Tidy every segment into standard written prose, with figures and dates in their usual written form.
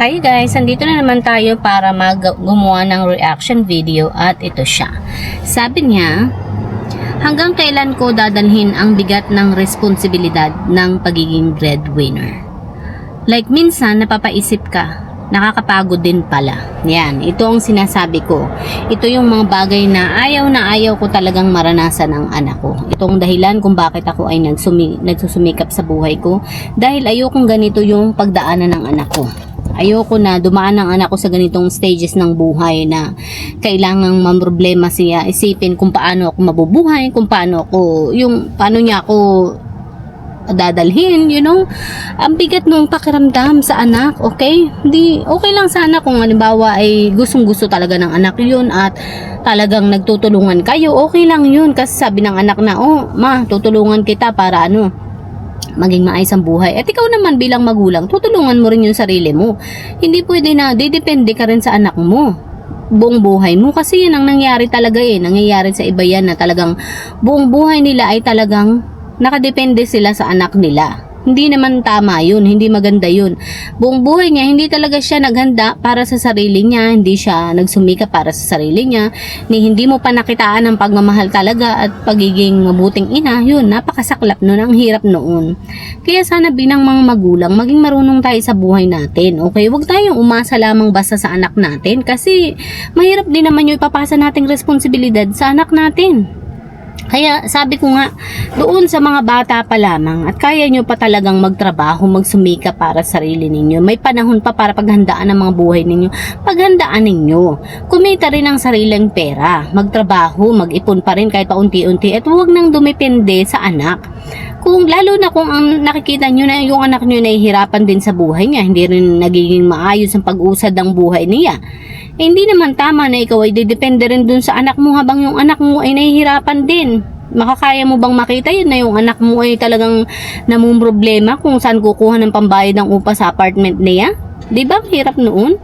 Hi guys, andito na naman tayo para gumawa ng reaction video at ito siya. Sabi niya, hanggang kailan ko dadalhin ang bigat ng responsibilidad ng pagiging breadwinner? Like minsan napapaisip ka, nakakapagod din pala. Yan, ito ang sinasabi ko. Ito yung mga bagay na ayaw ko talagang maranasan ng anak ko. Itong dahilan kung bakit ako ay nagsusumikap sa buhay ko. Dahil ayokong ganito yung pagdaanan ng anak ko. Ayoko na dumaan ang anak ko sa ganitong stages ng buhay na kailangang mamroblema siya, isipin kung paano ako mabubuhay, kung paano niya ako dadalhin, ang bigat ng pakiramdam sa anak, okay? Hindi, okay lang sa anak kung halimbawa ay gustong-gusto talaga ng anak yun at talagang nagtutulungan kayo, okay lang yun kasi sabi ng anak na, ma, tutulungan kita para maging maayos ang buhay. At ikaw naman bilang magulang, tutulungan mo rin yung sarili mo. Hindi pwede na didepende ka rin sa anak mo buong buhay mo kasi yan ang nangyari talaga nangyayari sa iba yan na talagang buong buhay nila ay talagang nakadepende sila sa anak nila. Hindi naman tama yun, hindi maganda yun. Buong buhay niya, hindi talaga siya naghanda para sa sarili niya, hindi siya nagsumika para sa sarili niya, hindi mo pa nakitaan ang pagmamahal talaga at pagiging mabuting ina, yun, napakasaklap nun, ang hirap noon. Kaya sana bilang mga magulang, maging marunong tayo sa buhay natin, okay? Huwag tayong umasa lamang basta sa anak natin kasi mahirap din naman yung ipapasa nating responsibilidad sa anak natin. Kaya sabi ko nga, doon sa mga bata pa lamang at kaya nyo pa talagang magtrabaho, magsumika para sa sarili ninyo. May panahon pa para paghandaan ang mga buhay ninyo. Paghandaan ninyo. Kumita rin ang sariling pera. Magtrabaho, mag-ipon pa rin kahit paunti-unti at huwag nang dumepende sa anak. Lalo na kung ang nakikita nyo na yung anak nyo nahihirapan din sa buhay niya, hindi rin nagiging maayos ang pag-usad ng buhay niya. Hindi naman tama na ikaw ay didepende rin dun sa anak mo habang yung anak mo ay nahihirapan din. Makakaya mo bang makita yun na yung anak mo ay talagang namumroblema kung saan kukuha ng pambayad ng upa sa apartment niya? Diba? Hirap noon.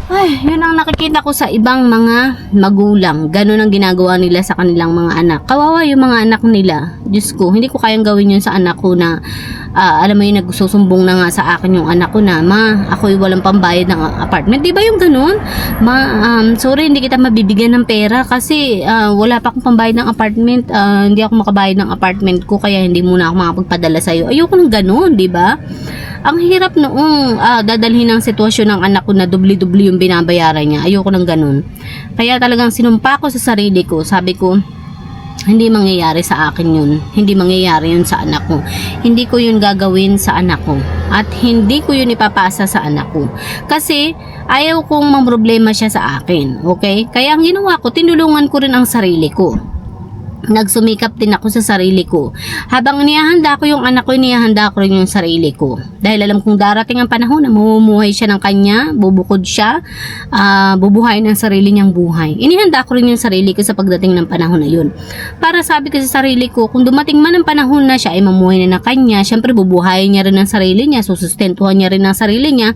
Ay, yun ang nakikita ko sa ibang mga magulang. Ganun ang ginagawa nila sa kanilang mga anak. Kawawa yung mga anak nila. Diyos ko, hindi ko kayang gawin yun sa anak ko na alam mo yun, nagsusumbong na nga sa akin yung anak ko na, ma, ako'y walang pambayad ng apartment. Di ba yung ganun? Ma, sorry, hindi kita mabibigyan ng pera kasi wala pa akong pambayad ng apartment. Hindi ako makabayad ng apartment ko kaya hindi muna ako makapagpadala sa'yo. Ayoko ng ganun, di ba? Ang hirap noong dadalhin ng sitwasyon ng anak ko na dubli-dubli yung binabayaran niya. Ayoko ng ganun. Kaya talagang sinumpa ko sa sarili ko. Sabi ko, hindi mangyayari sa akin yun. Hindi mangyayari yun sa anak ko. Hindi ko yun gagawin sa anak ko. At hindi ko yun ipapasa sa anak ko. Kasi ayaw kong mamroblema siya sa akin. Okay? Kaya ang ginawa ko, tinulungan ko rin ang sarili ko. Nagsumikap din ako sa sarili ko. Habang niyahanda ko yung anak ko, niyahanda ko rin yung sarili ko. Dahil alam kong darating ang panahon na mamumuhay siya ng kanya, bubukod siya, bubuhay ng sarili niyang buhay. Inihanda ko rin yung sarili ko sa pagdating ng panahon na yun. Para sabi ko sa sarili ko, kung dumating man ang panahon na siya ay mamuhay na ng kanya, syempre bubuhayin niya rin ang sarili niya, susustentuhan niya rin ang sarili niya,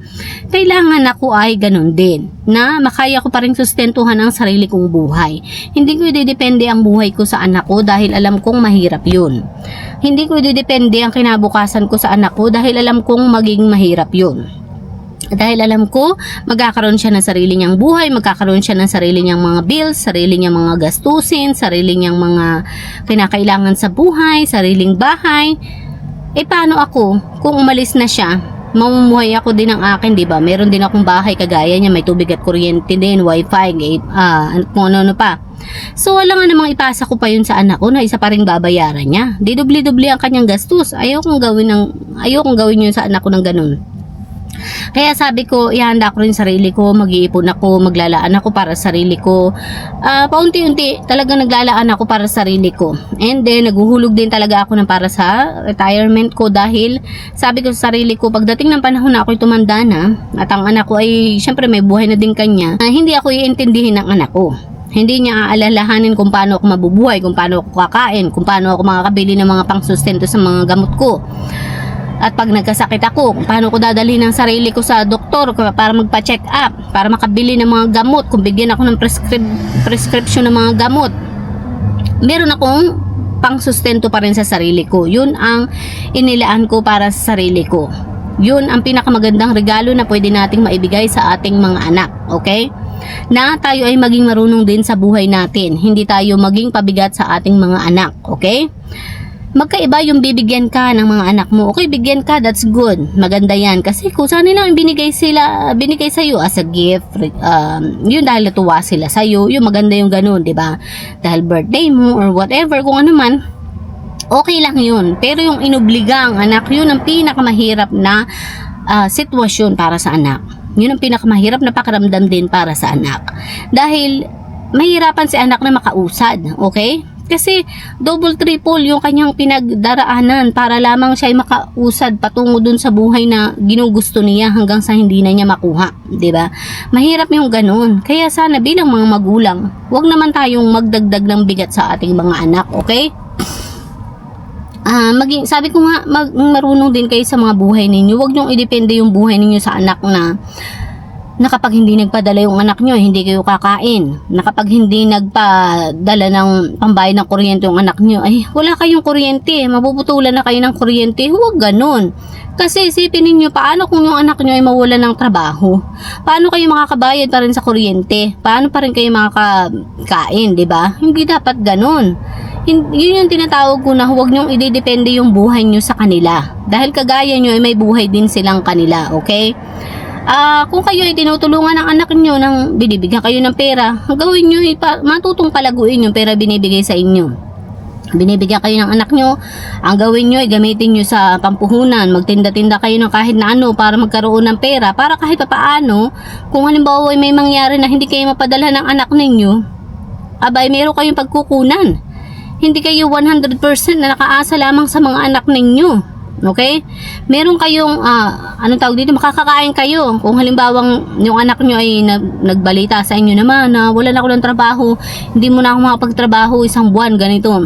kailangan ako ay ganun din, na makaya ko pa rin sustentuhan ang sarili kong buhay. Hindi ko idedepende ang buhay ko sa anak ko dahil alam kong mahirap yun. Hindi ko idedepende ang kinabukasan ko sa anak ko dahil alam kong magiging mahirap yun. Dahil alam ko, magkakaroon siya ng sarili niyang buhay, magkakaroon siya ng sarili niyang mga bills, sarili niyang mga gastusin, sarili niyang mga kinakailangan sa buhay, sariling bahay. Paano ako kung umalis na siya? Mamumuhay ako din ng akin, di ba? Meron din akong bahay kagaya niya, may tubig at kuryente din, wifi, kung ano pa. So wala nga namang ipasa ko pa yun sa anak ko na isa pa rin babayaran niya. Di dubli-dubli ang kanyang gastos. Ayokong gawin yun sa anak ko ng ganun. Kaya sabi ko, ihanda ko rin sarili ko, mag-iipon ako, maglalaan ako para sa sarili ko. Paunti-unti talagang naglalaan ako para sa sarili ko. And then naghuhulog din talaga ako ng para sa retirement ko dahil sabi ko sa sarili ko, pagdating ng panahon na ako'y tumanda na at ang anak ko ay syempre may buhay na din kanya, hindi ako iintindihin ng anak ko. Hindi niya aalalahanin kung paano ako mabubuhay, kung paano ako kakain, kung paano ako makakabili ng mga pangsustento sa mga gamot ko. At pag nagkasakit ako, kung paano ko dadalhin ang sarili ko sa doktor para magpa-check up, para makabili ng mga gamot, kung bigyan ako ng prescription ng mga gamot. Meron akong pangsustento pa rin sa sarili ko. Yun ang inilaan ko para sa sarili ko. Yun ang pinakamagandang regalo na pwede nating maibigay sa ating mga anak, okay? Na tayo ay maging marunong din sa buhay natin. Hindi tayo maging pabigat sa ating mga anak, okay? Magkaiba yung bibigyan ka ng mga anak mo. Okay, bigyan ka, that's good. Maganda yan. Kasi kung saan nilang binigay sa'yo as a gift, yun dahil natuwa sila sa'yo, yung maganda yung ganun, di ba? Dahil birthday mo or whatever, kung ano man, okay lang yun. Pero yung inobliga ang anak, yun ang pinakamahirap na sitwasyon para sa anak. Yun ang pinakamahirap na pakiramdam din para sa anak. Dahil mahirapan si anak na makausad, okay? Kasi double triple yung kanyang pinagdaraanan para lamang siya ay makausad patungo dun sa buhay na ginugusto niya hanggang sa hindi na niya makuha, 'di ba? Mahirap yung ganun. Kaya sana bilang mga magulang, wag naman tayong magdagdag ng bigat sa ating mga anak, okay? Sabi ko nga, marunong din kayo sa mga buhay ninyo. Wag niyong idepende yung buhay ninyo sa anak na kapag hindi nagpadala yung anak nyo, hindi kayo kakain. Na kapag hindi nagpadala ng pambayad ng kuryente yung anak nyo, ay wala kayong kuryente, mapuputulan na kayo ng kuryente. Huwag ganun. Kasi isipin ninyo, paano kung yung anak nyo ay mawalan ng trabaho? Paano kayo makakabayad pa rin sa kuryente? Paano pa rin kayo makakain, di ba? Hindi dapat ganun. Yun yung tinatawag ko na huwag nyong idedepende yung buhay nyo sa kanila. Dahil kagaya nyo ay may buhay din silang kanila, okay? Kung kayo ay tinutulungan ng anak nyo nang binibigyan kayo ng pera, gawin nyo, matutong palaguin yung pera binibigay sa inyo. Binibigyan kayo ng anak nyo, ang gawin nyo ay gamitin nyo sa pampuhunan, magtinda-tinda kayo ng kahit na ano para magkaroon ng pera, para kahit paano, kung halimbawa ay may mangyari na hindi kayo mapadala ng anak ninyo, abay meron kayong pagkukunan. Hindi kayo 100% na nakaasa lamang sa mga anak ninyo. Okay? Meron kayong anong tawag dito, makakakain kayo. Kung halimbawang yung anak nyo ay nagbalita sa inyo naman na wala na ako ng trabaho, hindi mo na ako makapagtrabaho isang buwan, ganito.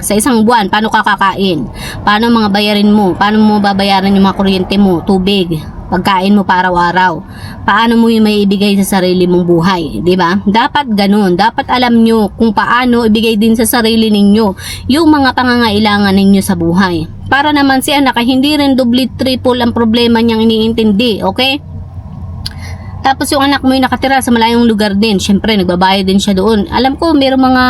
Sa isang buwan, paano kakakain? Paano mga bayarin mo? Paano mo babayaran yung mga kuryente mo, tubig, pagkain mo para araw-araw? Paano mo yung may ibigay sa sarili mong buhay, di ba? Dapat ganun. Dapat alam nyo kung paano ibigay din sa sarili ninyo yung mga pangangailangan ninyo sa buhay. Para naman si anak ay hindi rin double triple ang problema niyang iniintindi, okay? Tapos yung anak mo yung nakatira sa malayong lugar din, syempre nagbabayad din siya doon. Alam ko mayroong mga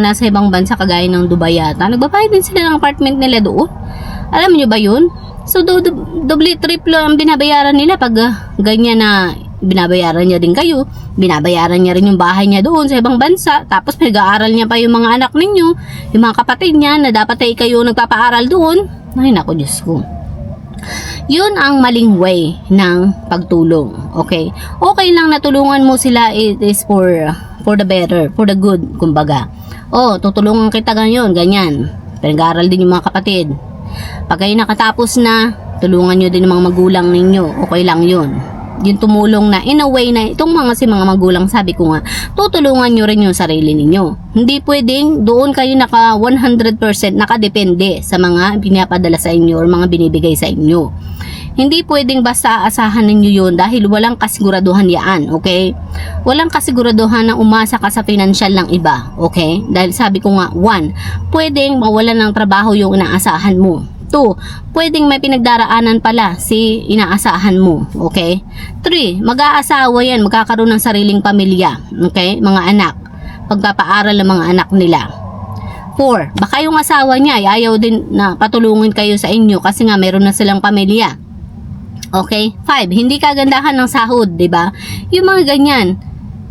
nasa ibang bansa kagaya ng Dubai yata, nagbabayad din sila ng apartment nila doon. Alam niyo ba yun? So double triple ang binabayaran nila pag ganyan na binabayaran niya din kayo, binabayaran niya rin yung bahay niya doon sa ibang bansa, tapos nag-aaral niya pa yung mga anak ninyo, yung mga kapatid niya na dapat ay kayo nagpapaaral doon. Ay naku, Diyos ko. Yun ang maling way ng pagtulong, okay? Okay lang na tulungan mo sila, it is for the better, for the good, kumbaga. Tutulungan kita ganyan. Pinag-aaral din yung mga kapatid. Pag kayo nakatapos na, tulungan nyo din ang mga magulang ninyo, okay lang yun. Yung tumulong na in a way na itong mga magulang, sabi ko nga, tutulungan nyo rin yung sarili ninyo. Hindi pwedeng doon kayo naka 100% nakadepende sa mga pinapadala sa inyo or mga binibigay sa inyo. Hindi pwedeng basta aasahan ninyo yun dahil walang kasiguraduhan yan, okay? Walang kasiguraduhan na umasa ka sa financial ng iba, okay? Dahil sabi ko nga, 1, pwedeng mawalan ng trabaho yung inaasahan mo. 2, pwedeng may pinagdaraanan pala si inaasahan mo, okay? 3, mag-aasawa yan, magkakaroon ng sariling pamilya, okay? Mga anak, pagpapaaral ng mga anak nila. 4, baka yung asawa niya ay ayaw din na patulungin kayo sa inyo kasi nga meron na silang pamilya. Okay? 5, hindi kagandahan ng sahod, 'di ba? Yung mga ganyan.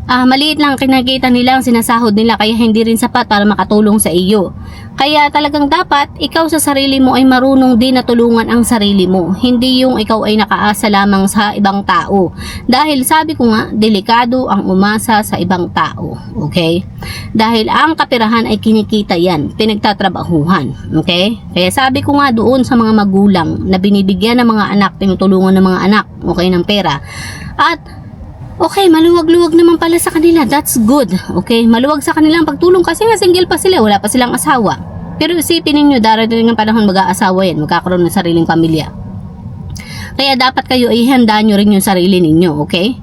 Maliit lang kinakita nila ang sinasahod nila kaya hindi rin sapat para makatulong sa iyo. Kaya talagang dapat ikaw sa sarili mo ay marunong din na tulungan ang sarili mo. Hindi yung ikaw ay nakaasa lamang sa ibang tao. Dahil sabi ko nga, delikado ang umasa sa ibang tao. Okay? Dahil ang kapirahan ay kinikita yan, pinagtatrabahuhan. Okay? Kaya sabi ko nga doon sa mga magulang na binibigyan ng mga anak, tinutulungan ng mga anak, okay, ng pera. At okay, maluwag-luwag naman pala sa kanila. That's good. Okay, maluwag sa kanila ang pagtulong kasi nga single pa sila, wala pa silang asawa. Pero isipin ninyo, darating ang panahon mag-aasawa yan, magkakaroon ng sariling pamilya. Kaya dapat kayo ihanda nyo rin yung sarili ninyo, okay?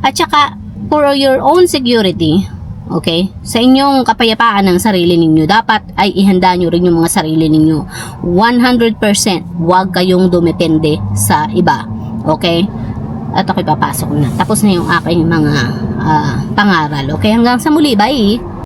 At saka, for your own security, Okay? Sa inyong kapayapaan ng sarili ninyo, dapat ay ihanda nyo rin yung mga sarili ninyo. 100%, huwag kayong dumepende sa iba. Okay? At ako'y papasok na. Tapos na yung aking mga pangaral. Okay? Hanggang sa muli. Bye!